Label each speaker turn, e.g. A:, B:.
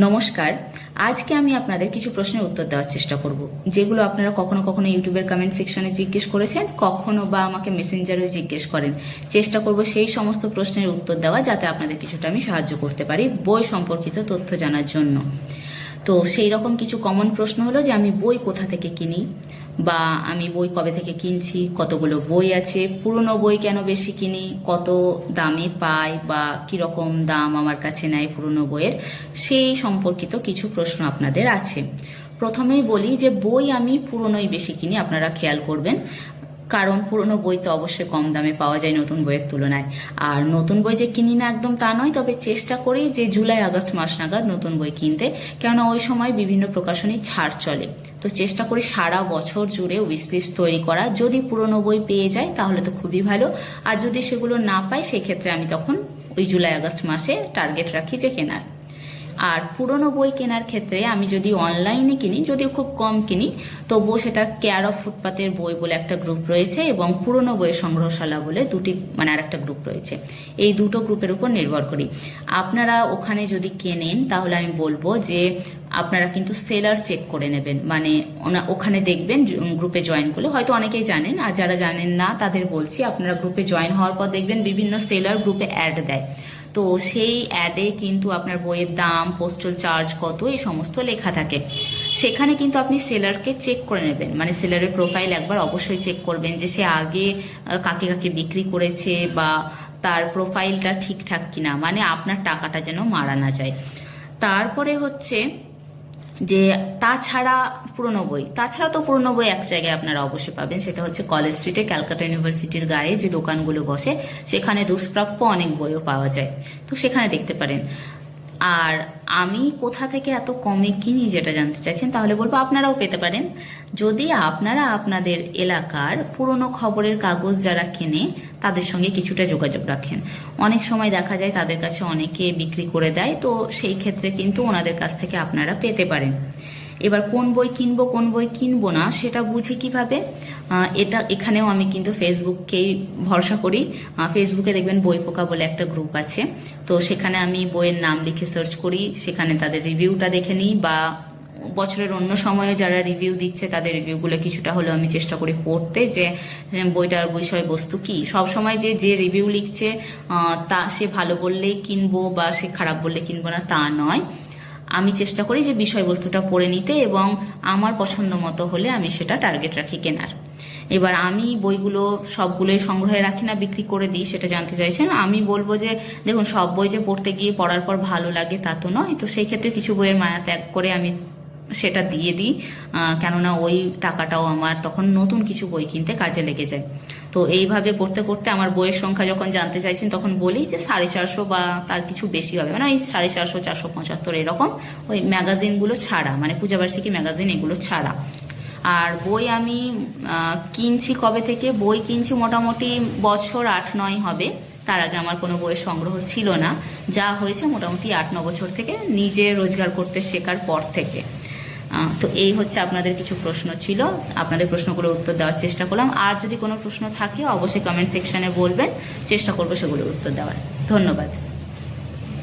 A: নমস্কার। আজকে আমি আপনাদের কিছু প্রশ্নের উত্তর দেওয়ার চেষ্টা করব, যেগুলো আপনারা কখনো কখনো ইউটিউবের কমেন্ট সেকশনে জিজ্ঞেস করেছেন, কখনো বা আমাকে মেসেঞ্জারে জিজ্ঞেস করেন। চেষ্টা করব সেই সমস্ত প্রশ্নের উত্তর দেওয়া, যাতে আপনাদের কিছুটা আমি সাহায্য করতে পারি বই সম্পর্কিত তথ্য জানার জন্য। তো সেই রকম কিছু কমন প্রশ্ন হলো যে আমি বই কোথা থেকে কিনি, বা আমি বই কবে থেকে কিনছি, কতগুলো বই আছে, পুরনো বই কেন বেশি কিনি, কত দামে পাই, বা কিরকম দাম আমার কাছে নেয় পুরনো বইয়ের, সেই সম্পর্কিত কিছু প্রশ্ন আপনাদের আছে। প্রথমেই বলি যে বই আমি পুরনোই বেশি কিনি, আপনারা খেয়াল করবেন। কারণ পুরনো বই তো অবশ্যই কম দামে পাওয়া যায় নতুন বইয়ের তুলনায়। আর নতুন বই যে কিনি না একদম তা নয়, তবে চেষ্টা করি যে জুলাই আগস্ট মাস নাগাদ নতুন বই কিনতে, কেননা ওই সময় বিভিন্ন প্রকাশনী ছাড় চলে। তো চেষ্টা করি সারা বছর জুড়ে উইশলিস্ট তৈরি করা। যদি পুরনো বই পেয়ে যায় তাহলে তো খুবই ভালো, আর যদি সেগুলো না পাই সেক্ষেত্রে আমি তখন ওই জুলাই আগস্ট মাসে টার্গেট রাখি যে কেনার। আর পুরনো বই কেনার ক্ষেত্রে আমি যদি অনলাইনে কিনি, যদিও খুব কম কিনি, তবুও সেটা কেয়ার অফ ফুটপাতের বই বলে একটা গ্রুপ রয়েছে, এবং পুরনো বইয়ের সংগ্রহশালা বলে দুটি আর একটা গ্রুপ রয়েছে। এই দুটো গ্রুপের উপর নির্ভর করি। আপনারা ওখানে যদি কেনেন তাহলে আমি বলবো যে আপনারা কিন্তু সেলার চেক করে নেবেন। মানে ওখানে দেখবেন গ্রুপে জয়েন করলে, হয়তো অনেকেই জানেন, আর যারা জানেন না তাদের বলছি, আপনারা গ্রুপে জয়েন হওয়ার পর দেখবেন বিভিন্ন সেলার গ্রুপে অ্যাড দেয়। তো সেই অ্যাডে কিন্তু আপনার বইয়ের দাম, পোস্টাল চার্জ কত, এই সমস্ত লেখা থাকে। সেখানে কিন্তু আপনি সেলারকে চেক করে নেবেন, মানে সেলারের প্রোফাইল একবার অবশ্যই চেক করবেন যে সে আগে কাকে কাকে বিক্রি করেছে, বা তার প্রোফাইলটা ঠিকঠাক কিনা, মানে আপনার টাকাটা যেন মারা না যায়। তারপরে হচ্ছে যে তাছাড়া তো পুরনো বই এক জায়গায় আপনারা অবশ্যই পাবেন, সেটা হচ্ছে কলেজ স্ট্রিটে ক্যালকাটা ইউনিভার্সিটির গায়ে যে দোকানগুলো বসে, সেখানে দুষ্প্রাপ্য অনেক বইও পাওয়া যায়, তো সেখানে দেখতে পারেন। আর আমি কোথা থেকে এত কমে কিনি যেটা জানতে চাইছেন, তাহলে বলবো আপনারাও পেতে পারেন, যদি আপনারা আপনাদের এলাকার পুরনো খবরের কাগজ যারা কেনে তাদের সঙ্গে কিছুটা যোগাযোগ রাখেন। অনেক সময় দেখা যায় তাদের কাছে অনেকে বিক্রি করে দেয়, তো সেই ক্ষেত্রে কিন্তু ওনাদের কাছ থেকে আপনারা পেতে পারেন। এবার কোন বই কিনবো কোন বই কিনবো না সেটা বুঝি কিভাবে, এখানেও আমি কিন্তু ফেসবুককেই ভরসা করি। ফেসবুকে দেখবেন বই পোকা বলে একটা গ্রুপ আছে, তো সেখানে আমি বইয়ের নাম লিখে সার্চ করি, সেখানে তাদের রিভিউটা দেখে নিই, বা বছরের অন্য সময়ে যারা রিভিউ দিচ্ছে তাদের রিভিউগুলো কিছুটা হলেও আমি চেষ্টা করি পড়তে, যে বইটার বিষয়বস্তু কি। সব সময় যে রিভিউ লিখছে তা সে ভালো বললেই কিনবো, বা সে খারাপ বললে কিনবো না তা নয়। আমি চেষ্টা করি যে বিষয়বস্তুটা পড়ে নিতে, এবং আমার পছন্দ মতো হলে আমি সেটা টার্গেট রাখি কেনার। এবার আমি বইগুলো সবগুলোই সংগ্রহে রাখি না, বিক্রি করে দিই, সেটা জানতে চাইছেন। আমি বলবো যে দেখুন, সব বই যে পড়তে গিয়ে পড়ার পর ভালো লাগে তা তো নয়, তো সেই ক্ষেত্রে কিছু বইয়ের মায়া ত্যাগ করে আমি সেটা দিয়ে দিই, কেননা ওই টাকাটাও আমার তখন নতুন কিছু বই কিনতে কাজে লেগে যায়। তো এইভাবে করতে করতে আমার বইয়ের সংখ্যা যখন জানতে চাইছেন তখন বলি যে 450 বা তার কিছু বেশি হবে, মানে এই 450, 475 এরকম, ওই ম্যাগাজিনগুলো ছাড়া, মানে পূজাবার্ষিকী ম্যাগাজিন এগুলো ছাড়া। আর বই আমি কিনছি কবে থেকে, বই কিনছি মোটামুটি বছর 8-9 হবে। তার আগে আমার কোনো বইয়ের সংগ্রহ ছিল না, যা হয়েছে মোটামুটি 8-9 বছর থেকে, নিজে রোজগার করতে শেখার পর থেকে। তো এই হচ্ছে আপনাদের কিছু প্রশ্ন ছিল, আপনাদের প্রশ্নগুলোর উত্তর দেওয়ার চেষ্টা করলাম। আর যদি কোনো প্রশ্ন থাকে অবশ্যই কমেন্ট সেকশনে বলবেন, চেষ্টা করবো সেগুলোর উত্তর দেওয়ার। ধন্যবাদ।